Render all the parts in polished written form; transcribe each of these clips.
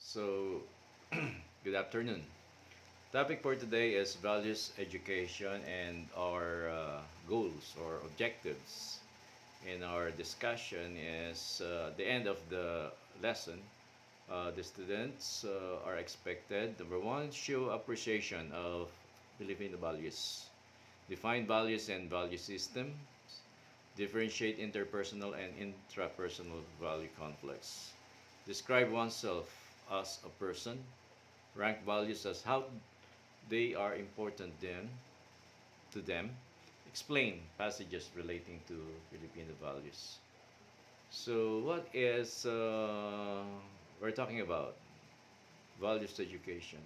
So, good afternoon. Topic for today is values education and our goals or objectives. In our discussion is the end of the lesson. The students are expected, number one, show appreciation of Filipino values, define values and value systems, differentiate interpersonal and intrapersonal value conflicts, describe oneself as a person, rank values as how they are important to them, explain passages relating to Filipino values. So, what is we're talking about? Values education.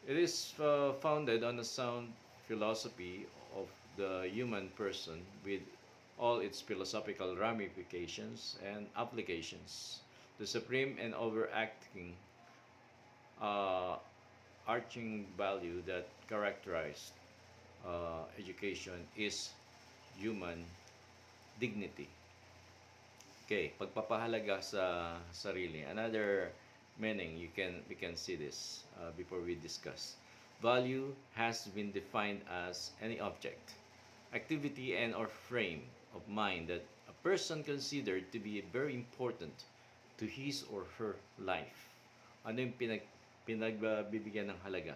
It is founded on a sound philosophy of the human person with all its philosophical ramifications and applications. The supreme and overacting uh, arching value that characterizes education is human dignity. Okay, pagpapahalaga sa sarili. Another meaning we can see this before we discuss. Value has been defined as any object, activity and or frame of mind that a person considered to be very important to his or her life. Ano yung pinagbibigyan ng halaga?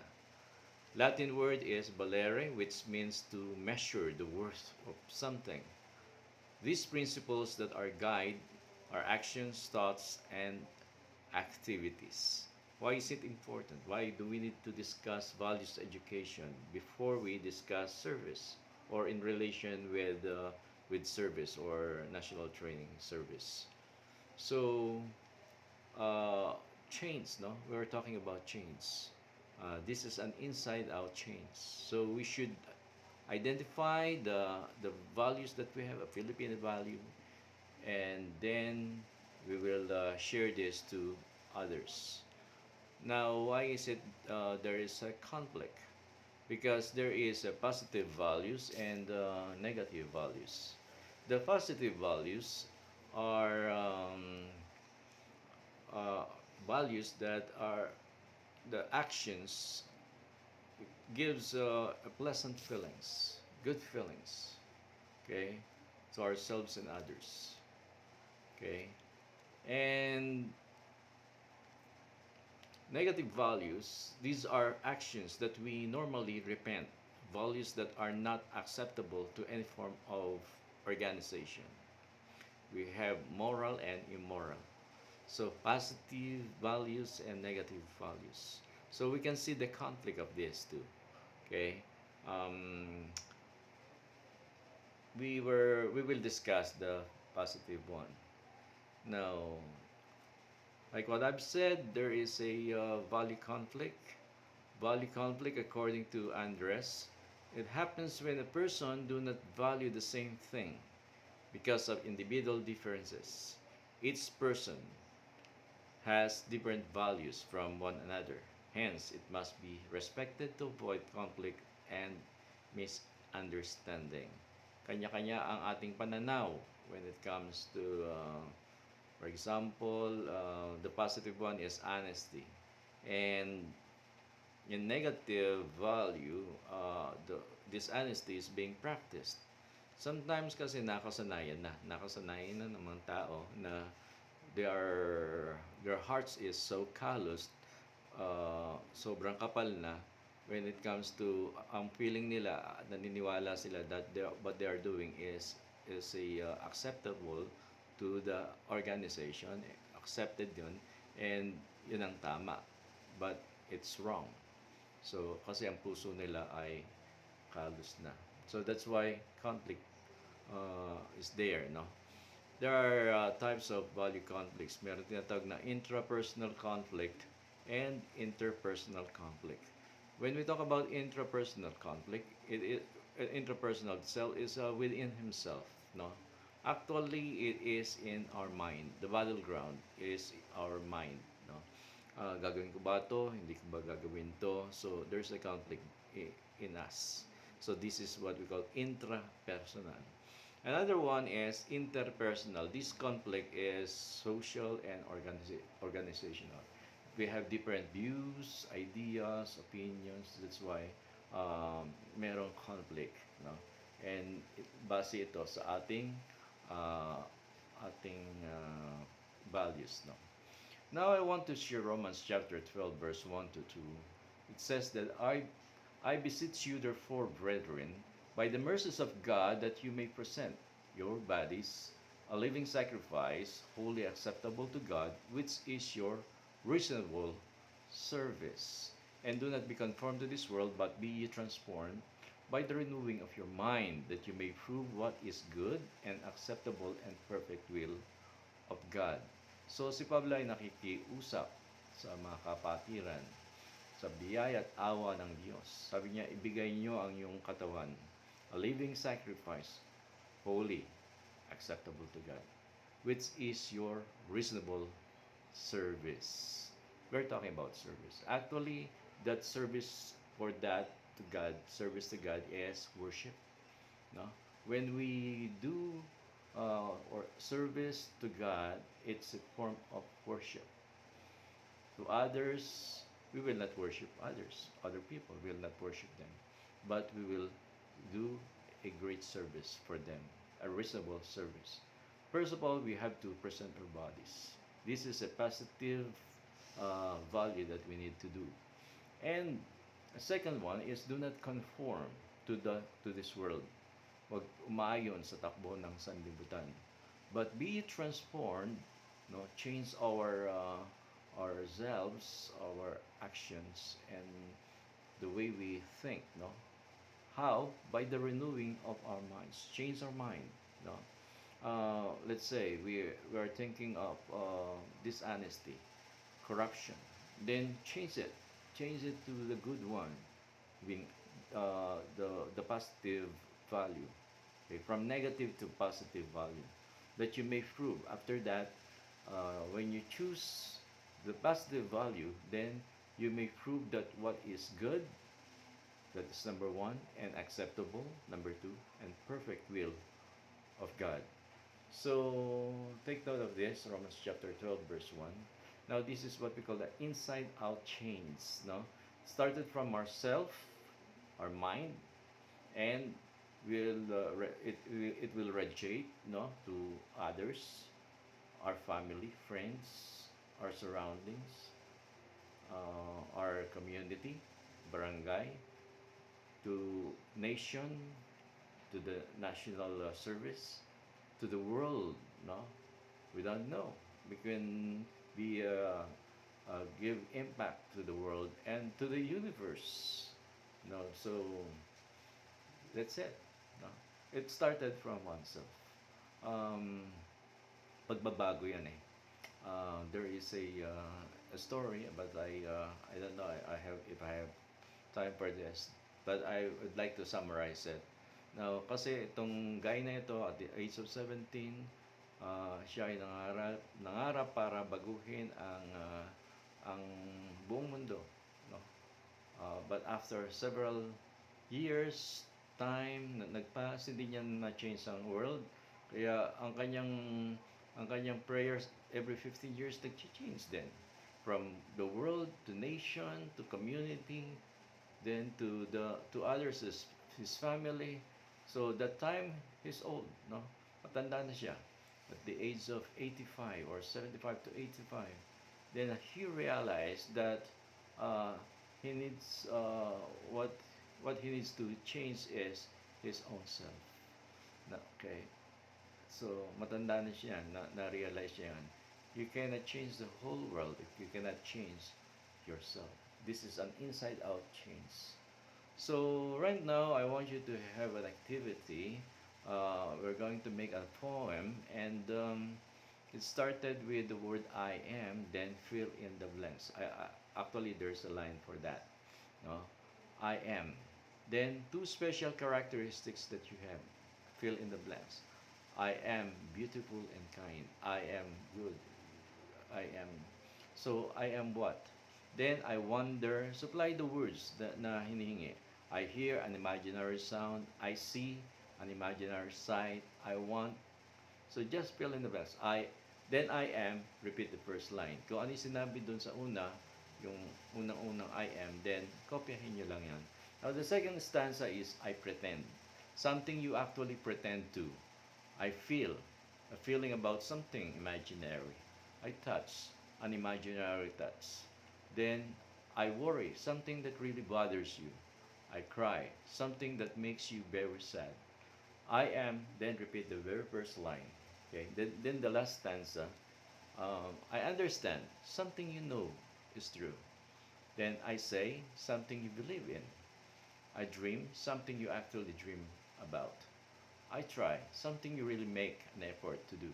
Latin word is valere, which means to measure the worth of something. These principles that are guide our actions, thoughts, and activities. Why is it important? Why do we need to discuss values education before we discuss service or in relation with service or national training service? So, uh, chains, no? We were talking about chains. This is an inside-out chains. So we should identify the values that we have, a Filipino value, and then we will share this to others. Now, why is it there is a conflict? Because there is a positive values and negative values. The positive values are uh, values that are the actions gives a pleasant feelings, good feelings, okay, to ourselves and others, okay, and negative values, these are actions that we normally repent, values that are not acceptable to any form of organization. We have moral and immoral. So positive values and negative values. So we can see the conflict of these two. Okay. Um, we will discuss the positive one. Now, like what I've said, there is a value conflict. Value conflict, according to Andres, it happens when a person do not value the same thing because of individual differences. Each person has different values from one another. Hence, it must be respected to avoid conflict and misunderstanding. Kanya-kanya ang ating pananaw when it comes to, for example, the positive one is honesty. And in negative value, dishonesty is being practiced. Sometimes kasi nakasanayan na ng mga tao na their hearts is so callous, sobrang kapal na when it comes to ang feeling nila, naniniwala sila that what they are doing is acceptable to the organization, accepted yun, and yun ang tama. But it's wrong. So, kasi ang puso nila ay kalos na. So, that's why conflict is there, no? There are types of value conflicts. Meron tinatawag na intrapersonal conflict and interpersonal conflict. When we talk about intrapersonal conflict, intrapersonal self is within himself, no? Actually, it is in our mind. The battleground is our mind, no? Gagawin ko ba to? Hindi ko ba gagawin to? So, there's a conflict in us. So, this is what we call intrapersonal. Another one is interpersonal. This conflict is social and organizational. we have different views, ideas, opinions. That's why merong conflict, no? And base ito sa uh, ating values, no? Now I want to share Romans chapter 12 verse 1 to 2. It says that I beseech you therefore, brethren, by the mercies of God, that you may present your bodies a living sacrifice, wholly acceptable to God, which is your reasonable service. And do not be conformed to this world, but be ye transformed by the renewing of your mind, that you may prove what is good and acceptable and perfect will of God. So si Pablo ay nakikiusap sa mga kapatiran sa biyaya at awa ng Diyos. Sabi niya, ibigay niyo ang iyong katawan, a living sacrifice, holy, acceptable to God, which is your reasonable service. We're talking about service. Actually, that service for that to God, service to God is worship. No? When we do or service to God, it's a form of worship. To others, we will not worship others. Other people will not worship them. But we will do a great service for them, a reasonable service. First of all, we have to present our bodies. This is a positive value that we need to do. And a second one is do not conform to this world. Huwag umayon sa takbo ng sanlibutan. But be transformed, no, change ourselves, our actions, and the way we think, no. How? By the renewing of our minds. Change our mind, no. Let's say we are thinking of dishonesty, corruption. Then change it to the good one, being the positive value, okay, from negative to positive value, that you may prove. After that, when you choose the positive value, then you may prove that what is good, that is number one, and acceptable, number two, and perfect will of God. So take note of this, Romans chapter 12, verse 1. Now this is what we call the inside out change. No? Started from ourself, our mind, and it will radiate, no, to others, our family, friends, our surroundings, our community, barangay, to nation, to the national service, to the world. No, we don't know. We can be give impact to the world and to the universe. No, so that's it. No? It started from oneself. Um, Pagbabago yan eh. There is a story, but I don't know I have if I have time for this, but I would like to summarize it. Now, kasi itong guy na ito at the age of 17, siya ay nangarap para baguhin ang buong mundo, no? But after several years, time na nagpass, hindi niya na-change ang world. Kaya ang kanyang prayers every 15 years nag-change din. From the world to nation to community, then to others, his family. So that time he's old, no? Matanda na siya. At the age of 85 or 75 to 85, then he realized that uh, he needs what he needs to change is his own self. Okay, so matanda na siya, na-realize niya yan. You cannot change the whole world if you cannot change yourself. This is an inside-out change. So right now, I want you to have an activity. We're going to make a poem, and it started with the word I am, then fill in the blanks. Actually, there's a line for that. No? I am. Then two special characteristics that you have. Fill in the blanks. I am beautiful and kind. I am good. I am. So, I am what? Then, I wonder. Supply the words na hinihingi. I hear an imaginary sound. I see an imaginary sight. I want. So, just fill in the blanks. Then I am. Repeat the first line. Kung ano yung sinabi dun sa una, yung unang-unang I am, then kopyahin nyo lang yan. Now, the second stanza is I pretend. Something you actually pretend to. I feel a feeling about something imaginary. I touch an imaginary touch. Then I worry, something that really bothers you. I cry, something that makes you very sad. I am, then repeat the very first line. Okay, then the last stanza. I understand, something you know is true. Then I say, something you believe in. I dream, something you actually dream about. I try, something you really make an effort to do.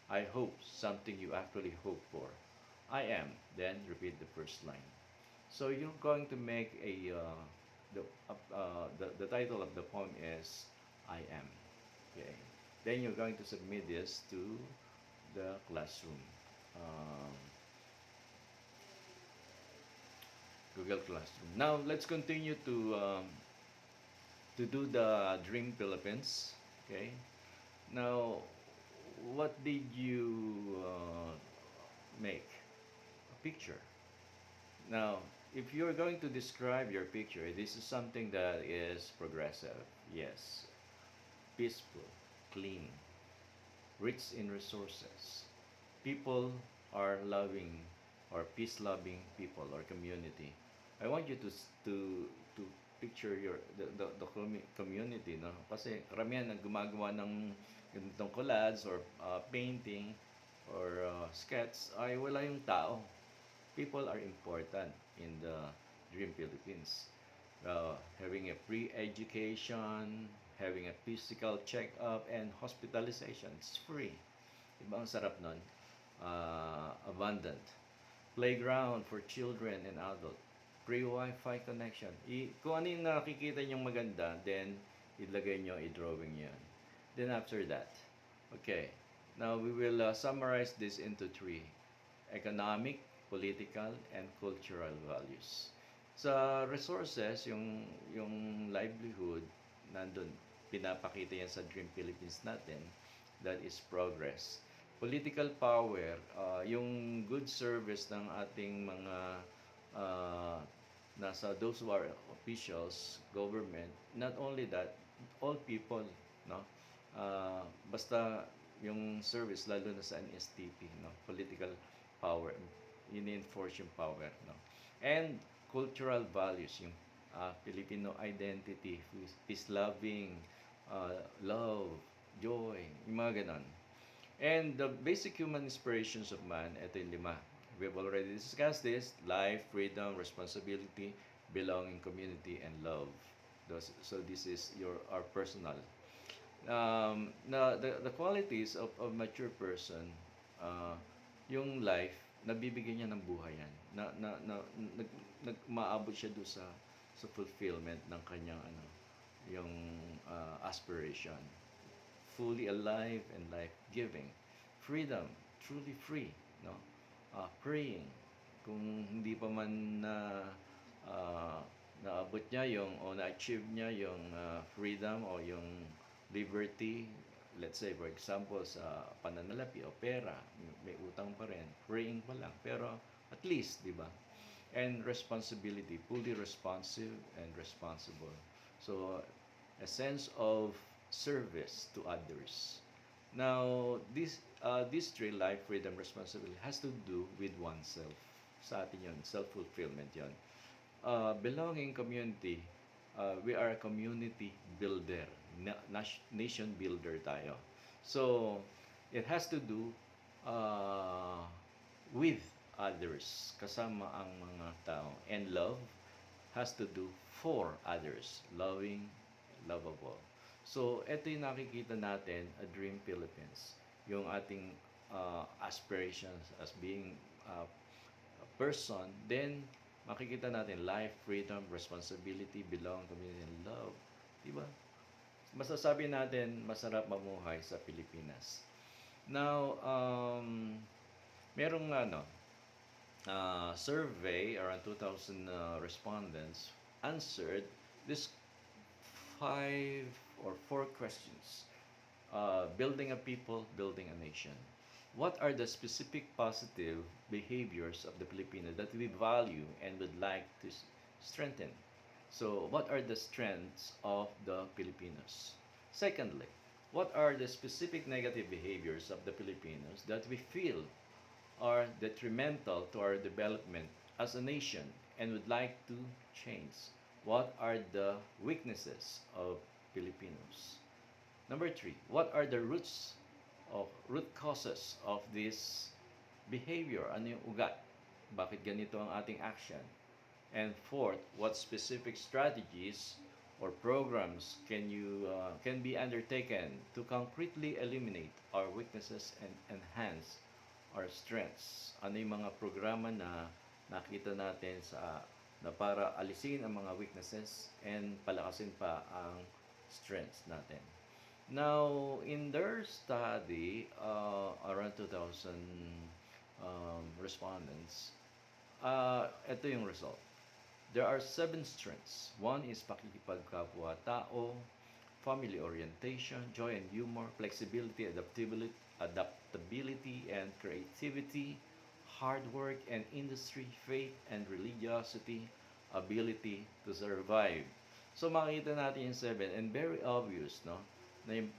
I hope, something you actually hope for. I am, then repeat the first line. So you're going to make the title of the poem is I am. Okay. Then you're going to submit this to the classroom, um, Google Classroom. Now let's continue to do the Dream Philippines. Okay. Now, what did you make? A picture. Now, if you're going to describe your picture, this is something that is progressive. Yes. Peaceful, clean, rich in resources. People are loving or peace-loving people or community. I want you to picture the community, no? Kasi karamihan ang gumagawa ng ganitong collage or painting or sketch ay wala yung tao. People are important in the Dream Philippines. Having a free education, having a physical check-up, and hospitalization. It's free. Diba ang sarap nun? Abundant. Playground for children and adult. Free Wi-Fi connection. Kung ano yung nakikita nyong maganda, then ilagay nyo, i-drawing yan. Then after that, okay. Now we will summarize this into three. Economic, political, and cultural values. Sa resources, yung livelihood, nandun, pinapakita yan sa Dream Philippines natin, that is progress. Political power, yung good service ng ating mga uh, nasa those who are officials, government, not only that, all people, no? Basta yung service, lalo na sa NSTP, no? Political power, in-enforce yung power, no? And cultural values, yung Filipino identity, peace-loving, love, joy, yung mga ganon. And the basic human inspirations of man, ito yung lima. We've already discussed this: life, freedom, responsibility, belonging, community, and love. So this is our personal. The qualities of mature person, uh, yung life, nabibigyan niya ng buhay yan. Maabot siya doon sa fulfillment ng kanyang yung aspiration. Fully alive and life-giving. Freedom, truly free, no? Praying, kung hindi pa man uh, naabot niya yung o na-achieve niya yung freedom o yung liberty, let's say for example sa pananalapi o pera, may utang pa rin, praying pa lang, pero at least, di ba? And responsibility, fully responsive and responsible. So, a sense of service to others. Now, this three, life, freedom, responsibility, has to do with oneself. Sa atin yun, self-fulfillment yun. Belonging community, we are a community builder, nation builder tayo. So, it has to do with others, kasama ang mga tao. And love has to do for others, loving, lovable. So, ito yung nakikita natin, a Dream Philippines. Yung ating aspirations as being a person, then makikita natin life, freedom, responsibility, belong, community, and love. Diba? Masasabi natin, masarap mamuhay sa Pilipinas. Now, merong survey, around 2,000 respondents answered this 5 or 4 questions. Building a people, building a nation. What are the specific positive behaviors of the Filipino that we value and would like to strengthen? So, what are the strengths of the Filipinos? Secondly, what are the specific negative behaviors of the Filipinos that we feel are detrimental to our development as a nation and would like to change? What are the weaknesses of Filipinos? Number three, what are the root causes of this behavior? Ano yung ugat? Bakit ganito ang ating action? And fourth, what specific strategies or programs can be undertaken to concretely eliminate our weaknesses and enhance our strengths? Ano yung mga programa na nakita natin na para alisin ang mga weaknesses and palakasin pa ang strengths natin? Now, in their study, around 2,000 respondents, ito yung result. There are 7 strengths. One is pakikipagkapwa-tao, family orientation, joy and humor, flexibility, adaptability and creativity, hard work and industry, faith and religiosity, ability to survive. So makita natin yung 7 and very obvious, no? We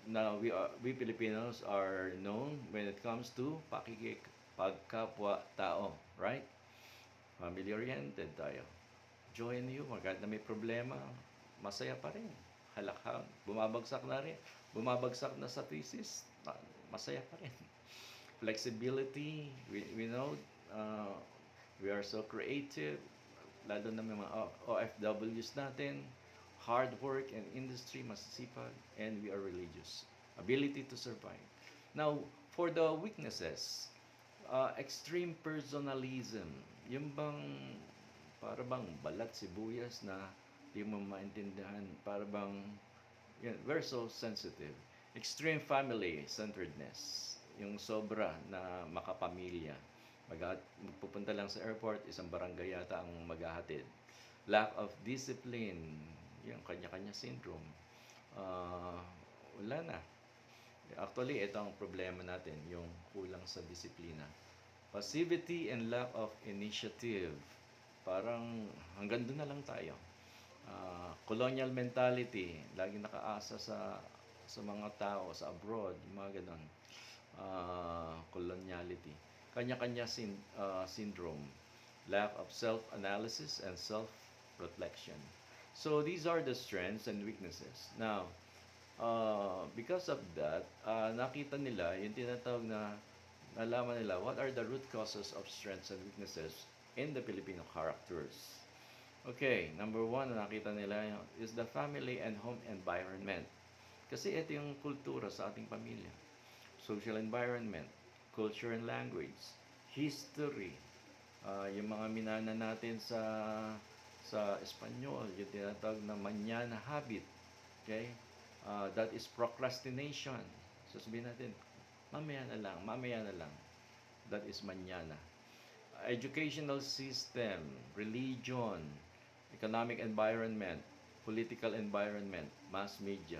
Filipinos are known when it comes to pakikipagkapwa-tao, right? Family-oriented tayo. Joy and humor, kahit na may problema, masaya pa rin. Halakhan, bumabagsak na rin. Bumabagsak na sa thesis, masaya pa rin. Flexibility, we know, we are so creative, lalo na may mga OFWs natin, hard work and industry, masisipag, and we are religious. Ability to survive. Now, for the weaknesses, extreme personalism, yung bang para bang balat sibuyas na di mo maintindihan, para bang we're so sensitive. Extreme family centeredness, yung sobra na makapamilya. Magpupunta lang sa airport, isang barangay yata ang maghahatid. Lack of discipline, yung kanya-kanya syndrome. Wala na. Actually, ito ang problema natin, yung kulang sa disiplina. Passivity and lack of initiative. Parang hanggang doon na lang tayo. Colonial mentality, lagi nakaasa sa mga tao sa abroad, yung mga ganon. Coloniality. Kanya-kanya syndrome. Lack of self-analysis and self-reflection. So these are the strengths and weaknesses. Now, because of that, nakita nila, yung tinatawag na nalaman nila, what are the root causes of strengths and weaknesses in the Filipino characters. Okay, number one na nakita nila is the family and home environment. Kasi ito yung kultura sa ating pamilya. Social environment, culture and language, history, yung mga minana natin sa Espanyol, yung tinatawag na manyana habit. Okay? That is procrastination. So sabihin natin, mamaya na lang. That is manyana. Educational system, religion, economic environment, political environment, mass media,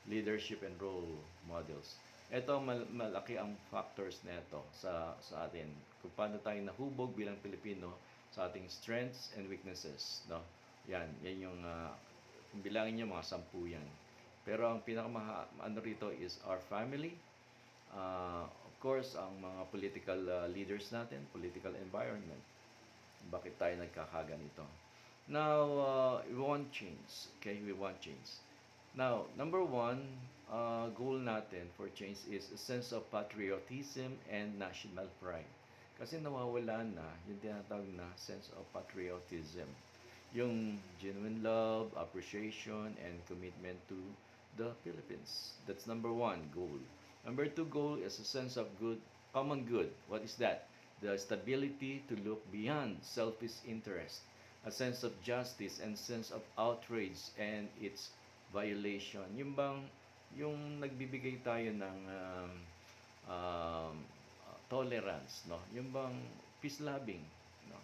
leadership and role models. Ito malaki ang factors nito sa atin. Kung paano tayo nahubog bilang Pilipino sa ating strengths and weaknesses, no? Yan yung kung bilangin niyo mga 10 yan. Pero ang ano rito is our family, of course, ang mga political leaders natin, political environment. Bakit tayo nagkakaganito? Now, we want change. Okay, we want change. Now, number one, goal natin for change is a sense of patriotism and national pride. Kasi nawawala na yung tinatawag na sense of patriotism. Yung genuine love, appreciation, and commitment to the Philippines. That's number one goal. Number two goal is a sense of common good. What is that? The stability to look beyond selfish interest, a sense of justice and sense of outrage and its violation. Yung nagbibigay tayo ng tolerance, no? Yung bang peace loving, no?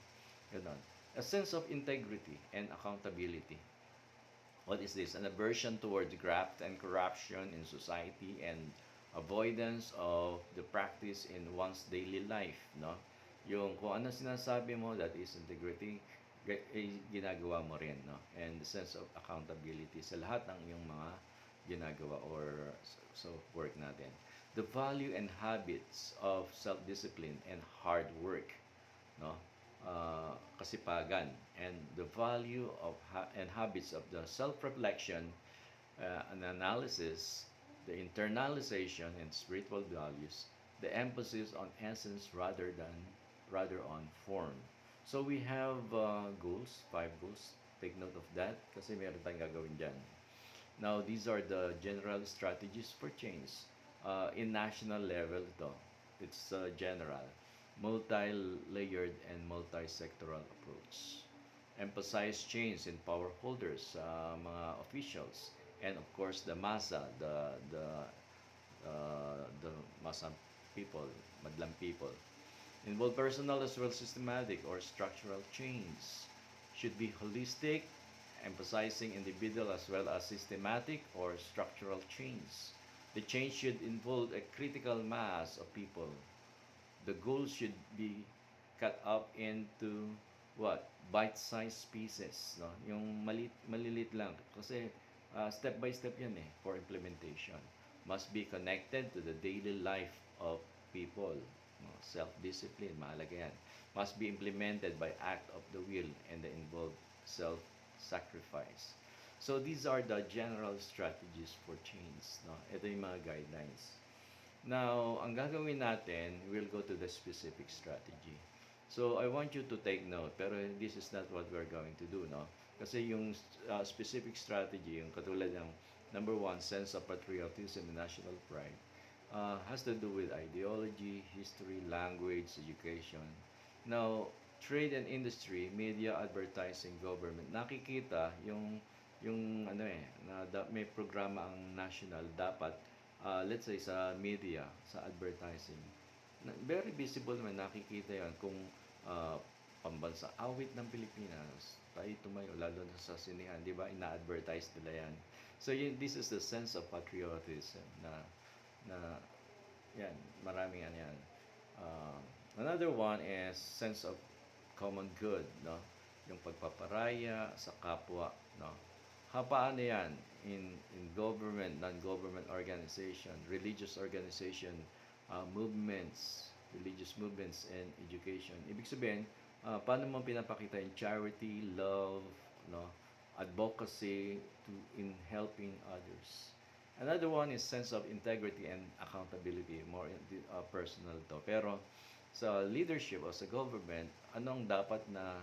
Ganun. A sense of integrity and accountability. What is this? An aversion towards graft and corruption in society and avoidance of the practice in one's daily life, no? Yung kung ano sinasabi mo, that is integrity, ginagawa mo rin, no? And the sense of accountability sa lahat ng iyong mga ginagawa or so work natin. The value and habits of self-discipline and hard work, no? Kasipagan, and the value of and habits of the self-reflection and analysis, the internalization and spiritual values, the emphasis on essence rather on form. So we have goals, 5 goals. Take note of that kasi meron tayong gagawin dyan. Now, these are the general strategies for change. In national level ito, it's general, multi-layered and multi-sectoral approach. Emphasize change in power holders, mga officials, and of course the masa, the masa people, madlang people. Involve personal as well systematic or structural change. Should be holistic, emphasizing individual as well as systematic or structural change. The change should involve a critical mass of people. The goal should be cut up into what? Bite-sized pieces, no? Yung malilit lang kasi step by step 'yan for implementation. Must be connected to the daily life of people. No? Self-discipline, mahalaga yan. Must be implemented by act of the will and the involved self-sacrifice. So these are the general strategies for change. No? Ito yung mga guidelines. Now, ang gagawin natin, we'll go to the specific strategy. So, I want you to take note, pero this is not what we're going to do, no? Kasi yung specific strategy, yung katulad ng number 1, sense of patriotism and national pride, has to do with ideology, history, language, education. Now, trade and industry, media, advertising, government, nakikita yung ano na may programa ang national dapat let's say sa media, sa advertising, very visible naman nakikita yan kung pambansa awit ng Pilipinas, tayo tumayo, lalo na sa sinihan, di ba, ina-advertise nila yan. So this is the sense of patriotism na yan, maraming ano yan. Another one is sense of common good, no? Yung pagpaparaya sa kapwa, no? Paano yan in government, non-government organization, religious organization, movements, religious movements, and education. Ibig sabihin, paano mo pinapakita yung charity, love, no, advocacy in helping others. Another one is sense of integrity and accountability, more personal to. Pero sa leadership o sa government, anong dapat na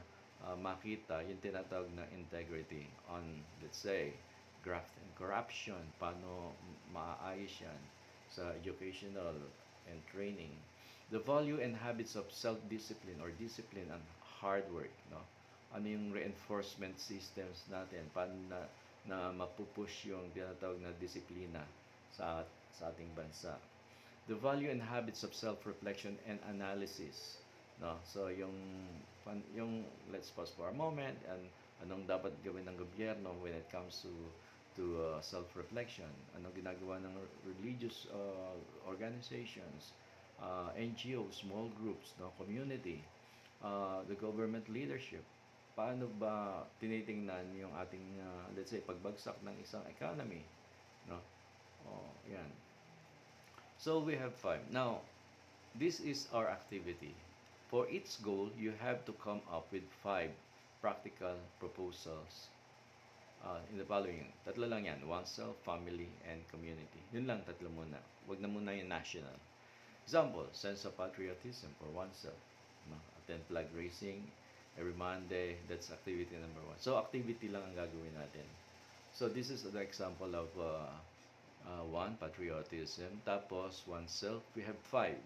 makita yung tinatawag na integrity on, let's say, graft and corruption, paano maaayos yan sa educational and training. The value and habits of self-discipline or discipline and hard work, no? Ano yung reinforcement systems natin, paano na mapupush yung tinatawag na disiplina sa ating bansa. The value and habits of self-reflection and analysis, no? So yung let's pause for a moment, and anong dapat gawin ng gobyerno when it comes to self-reflection, anong ginagawa ng religious organizations, NGOs, small groups, no, community, the government leadership, paano ba tinitingnan yung ating let's say pagbagsak ng isang economy, no? Yan. So we have 5. Now, this is our activity. For each goal, you have to come up with 5 practical proposals in the following. Tatlo lang yan. Oneself, family, and community. Yun lang, tatlo muna. Huwag na muna yung national. Example, sense of patriotism for oneself. No? Attend flag raising every Monday. That's activity number 1. So, activity lang ang gagawin natin. So, this is the example of 1, patriotism. Tapos, oneself, we have 5.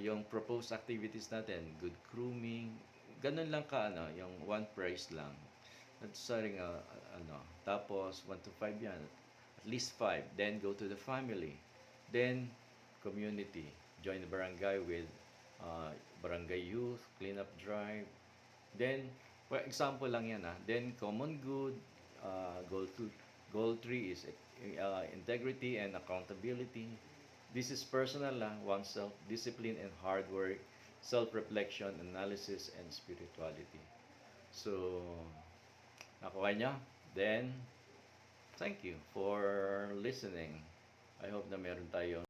Yung proposed activities natin, good grooming, ganun lang ka, yung 1 praise lang. Sorry nga, tapos 1 to 5 yan, at least 5. Then, go to the family. Then, community. Join the barangay with barangay youth, cleanup drive. Then, for example lang yan, Then, common good, goal 3 is integrity and accountability. This is personal lang, oneself, discipline and hard work, self-reflection, analysis, and spirituality. So, nakuha nyo? Then, thank you for listening. I hope na meron tayong